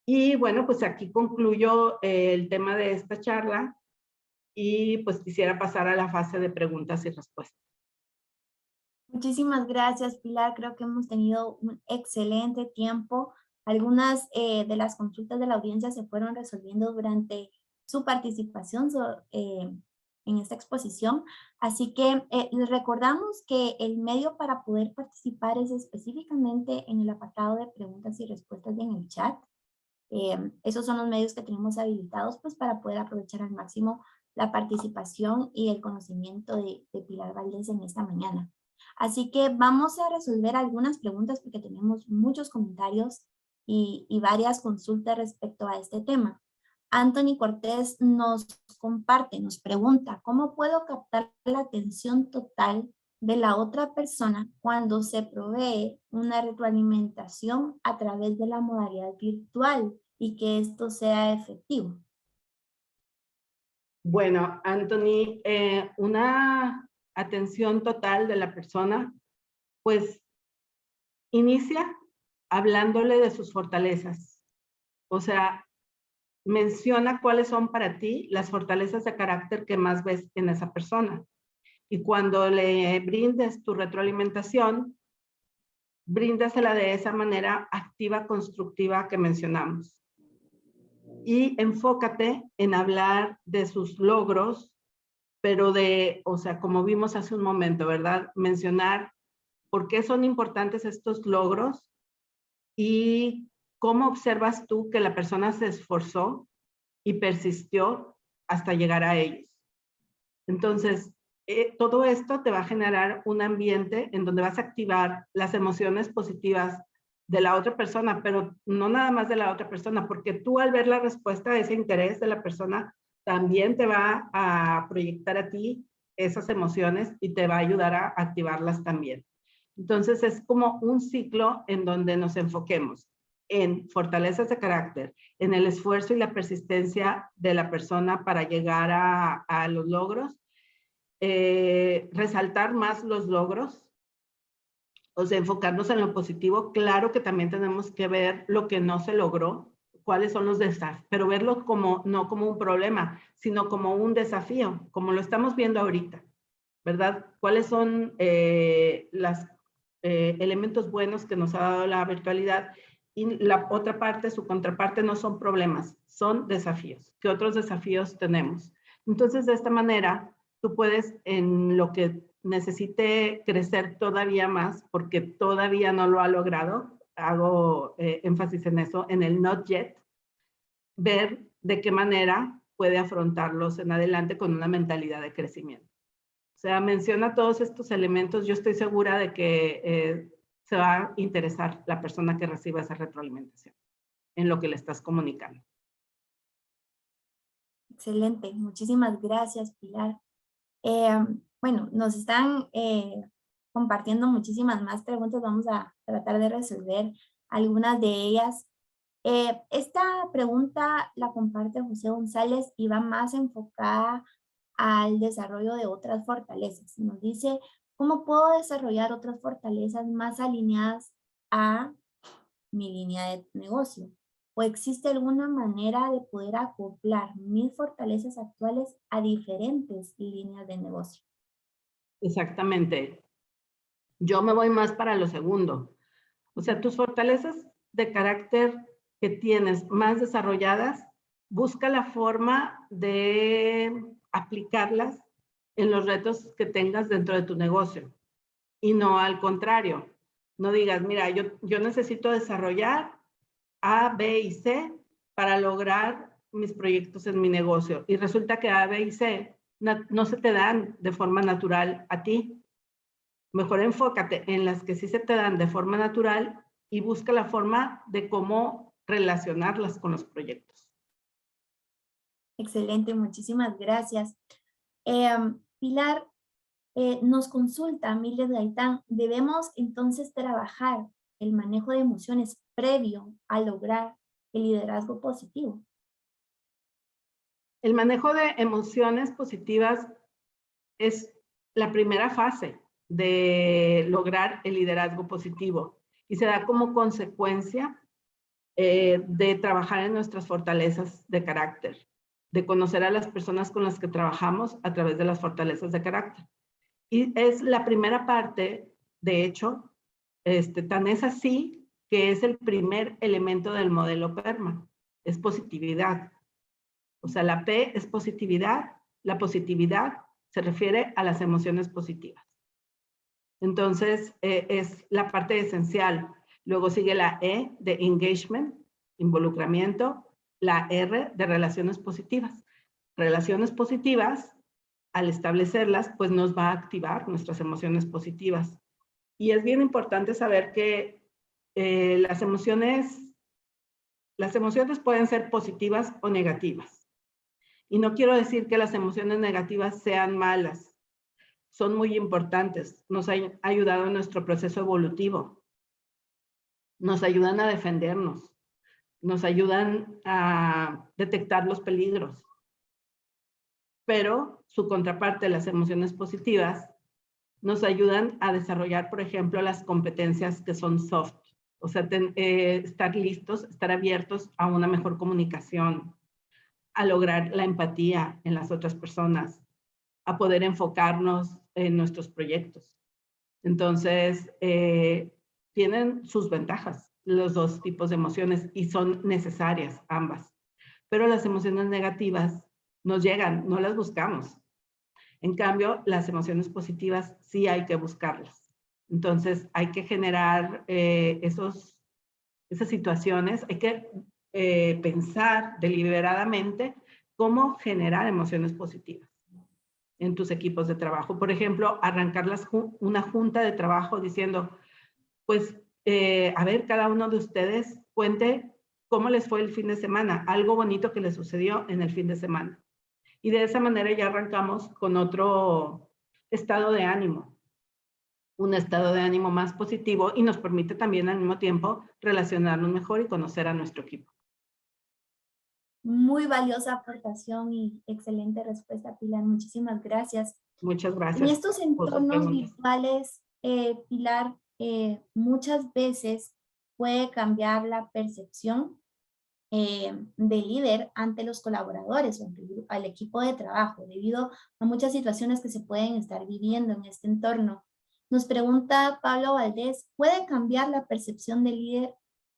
[SPEAKER 2] Y bueno, pues aquí concluyo el tema de esta charla y pues quisiera pasar a la fase de preguntas y respuestas.
[SPEAKER 1] Muchísimas gracias, Pilar. Creo que hemos tenido un excelente tiempo. Algunas de las consultas de la audiencia se fueron resolviendo durante su participación en esta exposición. Así que les recordamos que el medio para poder participar es específicamente en el apartado de preguntas y respuestas en el chat. Esos son los medios que tenemos habilitados pues, para poder aprovechar al máximo la participación y el conocimiento de Pilar Valdés en esta mañana. Así que vamos a resolver algunas preguntas porque tenemos muchos comentarios y varias consultas respecto a este tema. Anthony Cortés nos comparte, nos pregunta, ¿cómo puedo captar la atención total de la otra persona cuando se provee una retroalimentación a través de la modalidad virtual y que esto sea efectivo?
[SPEAKER 2] Bueno, Anthony, una atención total de la persona, pues inicia hablándole de sus fortalezas. O sea, menciona cuáles son para ti las fortalezas de carácter que más ves en esa persona. Y cuando le brindes tu retroalimentación, bríndasela de esa manera activa, constructiva que mencionamos. Y enfócate en hablar de sus logros, pero o sea, como vimos hace un momento, ¿verdad? Mencionar por qué son importantes estos logros y cómo observas tú que la persona se esforzó y persistió hasta llegar a ellos. Entonces, todo esto te va a generar un ambiente en donde vas a activar las emociones positivas de la otra persona, pero no nada más de la otra persona, porque tú al ver la respuesta a ese interés de la persona, también te va a proyectar a ti esas emociones y te va a ayudar a activarlas también. Entonces es como un ciclo en donde nos enfoquemos en fortalezas de carácter, en el esfuerzo y la persistencia de la persona para llegar a los logros, resaltar más los logros, o sea, enfocarnos en lo positivo. Claro que también tenemos que ver lo que no se logró, cuáles son los desafíos, pero verlo como, no como un problema, sino como un desafío, como lo estamos viendo ahorita, ¿verdad? ¿Cuáles son los elementos buenos que nos ha dado la virtualidad? Y la otra parte, su contraparte, no son problemas, son desafíos. ¿Qué otros desafíos tenemos? Entonces, de esta manera, tú puedes, en lo que necesite crecer todavía más, porque todavía no lo ha logrado, hago énfasis en eso, en el not yet, ver de qué manera puede afrontarlos en adelante con una mentalidad de crecimiento. O sea, menciona todos estos elementos. Yo estoy segura de que se va a interesar la persona que reciba esa retroalimentación en lo que le estás comunicando.
[SPEAKER 1] Excelente, muchísimas gracias, Pilar. Bueno, nos están compartiendo muchísimas más preguntas. Vamos a tratar de resolver algunas de ellas. Esta pregunta la comparte José González y va más enfocada al desarrollo de otras fortalezas. Nos dice, ¿cómo puedo desarrollar otras fortalezas más alineadas a mi línea de negocio? ¿O existe alguna manera de poder acoplar mis fortalezas actuales a diferentes líneas de negocio?
[SPEAKER 2] Exactamente. Yo me voy más para lo segundo. O sea, tus fortalezas de carácter que tienes más desarrolladas, busca la forma de aplicarlas en los retos que tengas dentro de tu negocio. Y no al contrario. No digas, mira, yo necesito desarrollar A, B y C para lograr mis proyectos en mi negocio. Y resulta que A, B y C no se te dan de forma natural a ti. Mejor enfócate en las que sí se te dan de forma natural y busca la forma de cómo relacionarlas con los proyectos.
[SPEAKER 1] Excelente, muchísimas gracias. Pilar, nos consulta Miles Gaitán, ¿debemos entonces trabajar el manejo de emociones previo a lograr el liderazgo positivo?
[SPEAKER 2] El manejo de emociones positivas es la primera fase de lograr el liderazgo positivo y se da como consecuencia de trabajar en nuestras fortalezas de carácter, de conocer a las personas con las que trabajamos a través de las fortalezas de carácter. Y es la primera parte, de hecho, tan es así que es el primer elemento del modelo PERMA, es positividad. O sea, la P es positividad, la positividad se refiere a las emociones positivas. Entonces, es la parte esencial. Luego sigue la E de engagement, involucramiento, la R de relaciones positivas. Relaciones positivas, al establecerlas, pues nos va a activar nuestras emociones positivas. Y es bien importante saber que las emociones pueden ser positivas o negativas. Y no quiero decir que las emociones negativas sean malas. Son muy importantes. Nos han ayudado en nuestro proceso evolutivo. Nos ayudan a defendernos. Nos ayudan a detectar los peligros. Pero su contraparte, las emociones positivas, nos ayudan a desarrollar, por ejemplo, las competencias que son soft. O sea, estar listos, estar abiertos a una mejor comunicación, a lograr la empatía en las otras personas, a poder enfocarnos en nuestros proyectos. Entonces, tienen sus ventajas los dos tipos de emociones y son necesarias ambas. Pero las emociones negativas nos llegan, no las buscamos. En cambio, las emociones positivas sí hay que buscarlas. Entonces, hay que generar esas situaciones, hay que pensar deliberadamente cómo generar emociones positivas en tus equipos de trabajo. Por ejemplo, arrancar una junta de trabajo diciendo, pues, a ver, cada uno de ustedes cuente cómo les fue el fin de semana, algo bonito que les sucedió en el fin de semana. Y de esa manera ya arrancamos con otro estado de ánimo, un estado de ánimo más positivo y nos permite también al mismo tiempo relacionarnos mejor y conocer a nuestro equipo.
[SPEAKER 1] Muy valiosa aportación y excelente respuesta, Pilar. Muchísimas gracias.
[SPEAKER 2] Muchas gracias.
[SPEAKER 1] En estos entornos virtuales, Pilar, muchas veces puede cambiar la percepción de líder ante los colaboradores o al equipo de trabajo, debido a muchas situaciones que se pueden estar viviendo en este entorno. Nos pregunta Pablo Valdés, ¿puede cambiar la percepción del líder?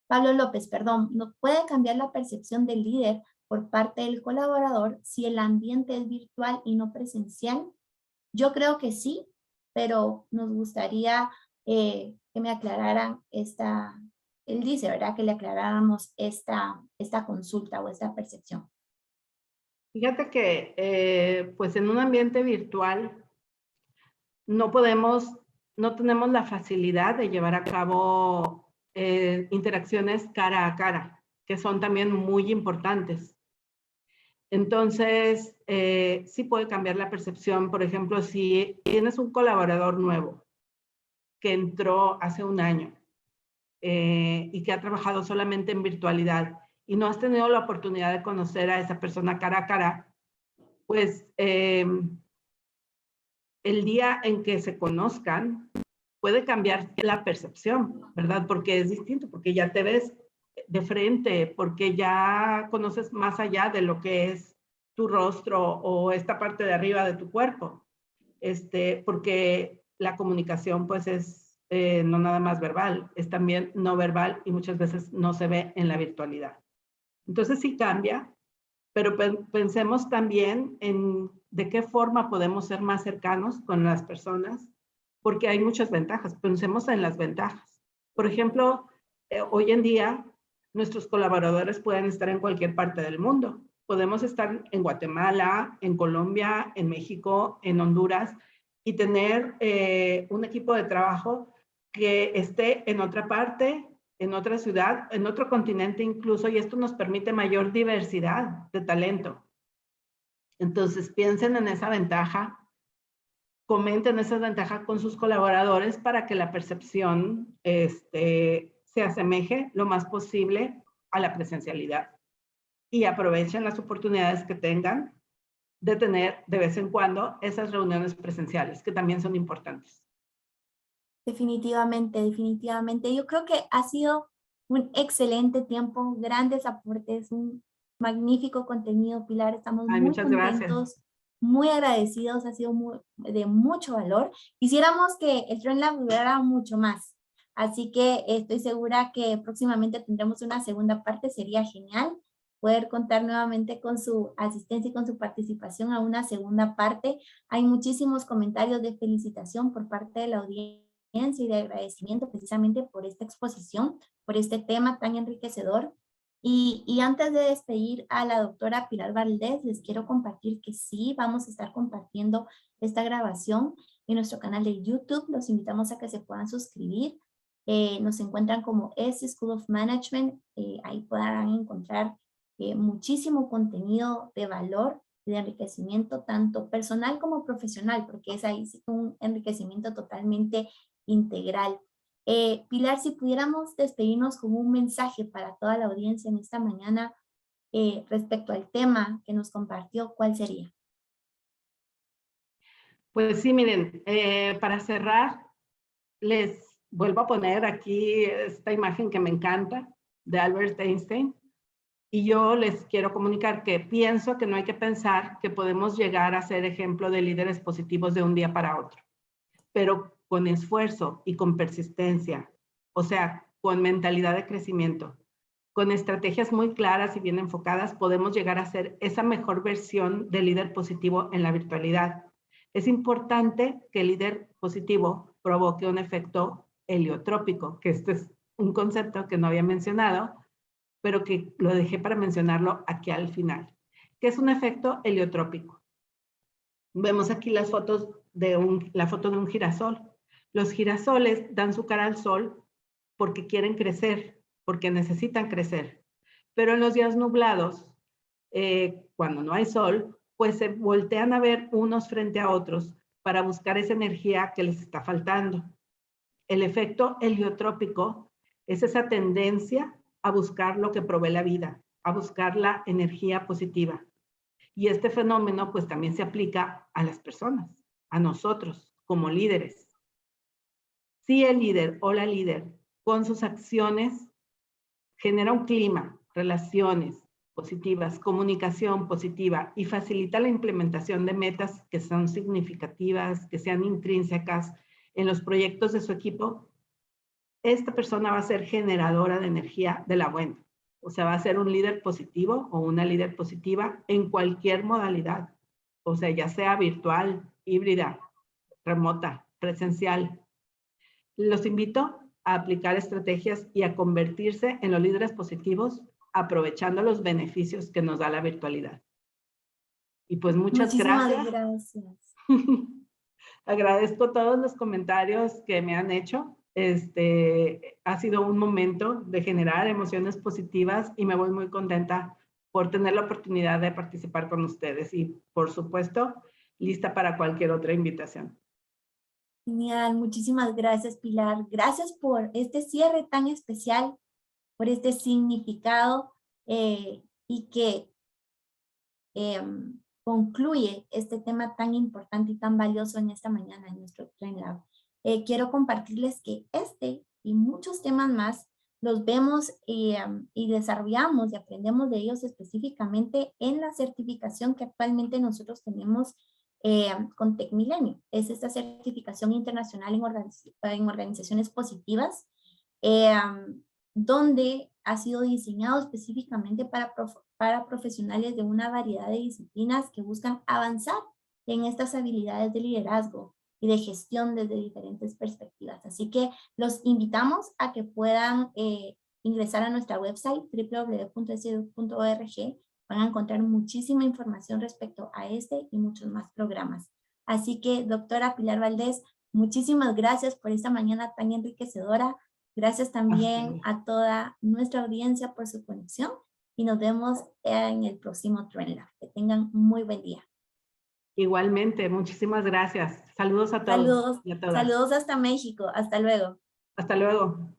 [SPEAKER 1] Pablo López, perdón, ¿no puede cambiar la percepción del líder por parte del colaborador si el ambiente es virtual y no presencial? Yo creo que sí, pero nos gustaría que me aclararan él dice, ¿verdad? Que le aclaráramos esta consulta o esta percepción.
[SPEAKER 2] Fíjate que, pues en un ambiente virtual no tenemos la facilidad de llevar a cabo interacciones cara a cara, que son también muy importantes. Entonces, sí puede cambiar la percepción. Por ejemplo, si tienes un colaborador nuevo que entró hace un año y que ha trabajado solamente en virtualidad y no has tenido la oportunidad de conocer a esa persona cara a cara, pues el día en que se conozcan puede cambiar la percepción, ¿verdad? Porque es distinto, porque ya te ves de frente, porque ya conoces más allá de lo que es tu rostro o esta parte de arriba de tu cuerpo, porque la comunicación pues es no nada más verbal, es también no verbal y muchas veces no se ve en la virtualidad. Entonces sí cambia, pero pensemos también en de qué forma podemos ser más cercanos con las personas, porque hay muchas ventajas. Pensemos en las ventajas. Por ejemplo, hoy en día nuestros colaboradores pueden estar en cualquier parte del mundo. Podemos estar en Guatemala, en Colombia, en México, en Honduras, y tener un equipo de trabajo que esté en otra parte, en otra ciudad, en otro continente incluso, y esto nos permite mayor diversidad de talento. Entonces, piensen en esa ventaja, comenten esa ventaja con sus colaboradores para que la percepción se asemeje lo más posible a la presencialidad. Y aprovechen las oportunidades que tengan de tener de vez en cuando esas reuniones presenciales, que también son importantes.
[SPEAKER 1] Definitivamente, definitivamente. Yo creo que ha sido un excelente tiempo, grandes aportes, un magnífico contenido, Pilar. Estamos
[SPEAKER 2] Ay,
[SPEAKER 1] muy
[SPEAKER 2] muchas gracias.
[SPEAKER 1] contentos, muy agradecidos, ha sido de mucho valor. Quisiéramos que el Trend Lab durara mucho más, así que estoy segura que próximamente tendremos una segunda parte. Sería genial poder contar nuevamente con su asistencia y con su participación a una segunda parte. Hay muchísimos comentarios de felicitación por parte de la audiencia y de agradecimiento precisamente por esta exposición, por este tema tan enriquecedor. Y antes de despedir a la doctora Pilar Valdés, les quiero compartir que sí, vamos a estar compartiendo esta grabación en nuestro canal de YouTube. Los invitamos a que se puedan suscribir. Nos encuentran como ESI School of Management. Ahí podrán encontrar muchísimo contenido de valor, de enriquecimiento, tanto personal como profesional, porque es ahí sí un enriquecimiento totalmente integral. Pilar, si pudiéramos despedirnos con un mensaje para toda la audiencia en esta mañana respecto al tema que nos compartió, ¿cuál sería?
[SPEAKER 2] Pues sí, miren, para cerrar, les vuelvo a poner aquí esta imagen que me encanta de Albert Einstein. Y yo les quiero comunicar que pienso que no hay que pensar que podemos llegar a ser ejemplo de líderes positivos de un día para otro, pero con esfuerzo y con persistencia, o sea, con mentalidad de crecimiento, con estrategias muy claras y bien enfocadas, podemos llegar a ser esa mejor versión de líder positivo en la virtualidad. Es importante que el líder positivo provoque un efecto heliotrópico, que este es un concepto que no había mencionado, pero que lo dejé para mencionarlo aquí al final, que es un efecto heliotrópico. Vemos aquí las fotos la foto de un girasol. Los girasoles dan su cara al sol porque quieren crecer, porque necesitan crecer. Pero en los días nublados, cuando no hay sol, pues se voltean a ver unos frente a otros para buscar esa energía que les está faltando. El efecto heliotrópico es esa tendencia a buscar lo que provee la vida, a buscar la energía positiva. Y este fenómeno pues también se aplica a las personas, a nosotros como líderes. Si el líder o la líder con sus acciones genera un clima, relaciones positivas, comunicación positiva y facilita la implementación de metas que son significativas, que sean intrínsecas en los proyectos de su equipo, esta persona va a ser generadora de energía de la buena. O sea, va a ser un líder positivo o una líder positiva en cualquier modalidad. O sea, ya sea virtual, híbrida, remota, presencial. Los invito a aplicar estrategias y a convertirse en los líderes positivos aprovechando los beneficios que nos da la virtualidad. Y pues muchas gracias.
[SPEAKER 1] Muchísimas gracias.
[SPEAKER 2] Agradezco todos los comentarios que me han hecho. Ha sido un momento de generar emociones positivas y me voy muy contenta por tener la oportunidad de participar con ustedes y, por supuesto, lista para cualquier otra invitación.
[SPEAKER 1] Genial, muchísimas gracias, Pilar. Gracias por este cierre tan especial, por este significado y que concluye este tema tan importante y tan valioso en esta mañana en nuestro Trend Lab. Quiero compartirles que este y muchos temas más los vemos y desarrollamos y aprendemos de ellos específicamente en la certificación que actualmente nosotros tenemos con TecMilenio. Es esta certificación internacional en organizaciones positivas, donde ha sido diseñado específicamente para profesionales de una variedad de disciplinas que buscan avanzar en estas habilidades de liderazgo y de gestión desde diferentes perspectivas. Así que los invitamos a que puedan ingresar a nuestra website www.sedu.org. Van a encontrar muchísima información respecto a este y muchos más programas. Así que, doctora Pilar Valdés, muchísimas gracias por esta mañana tan enriquecedora. Gracias también a toda nuestra audiencia por su conexión y nos vemos en el próximo Trend Lab. Que tengan muy buen día.
[SPEAKER 2] Igualmente, muchísimas gracias. Saludos a todos
[SPEAKER 1] Saludos,
[SPEAKER 2] y a todas.
[SPEAKER 1] saludos hasta México. Hasta luego.
[SPEAKER 2] Hasta luego.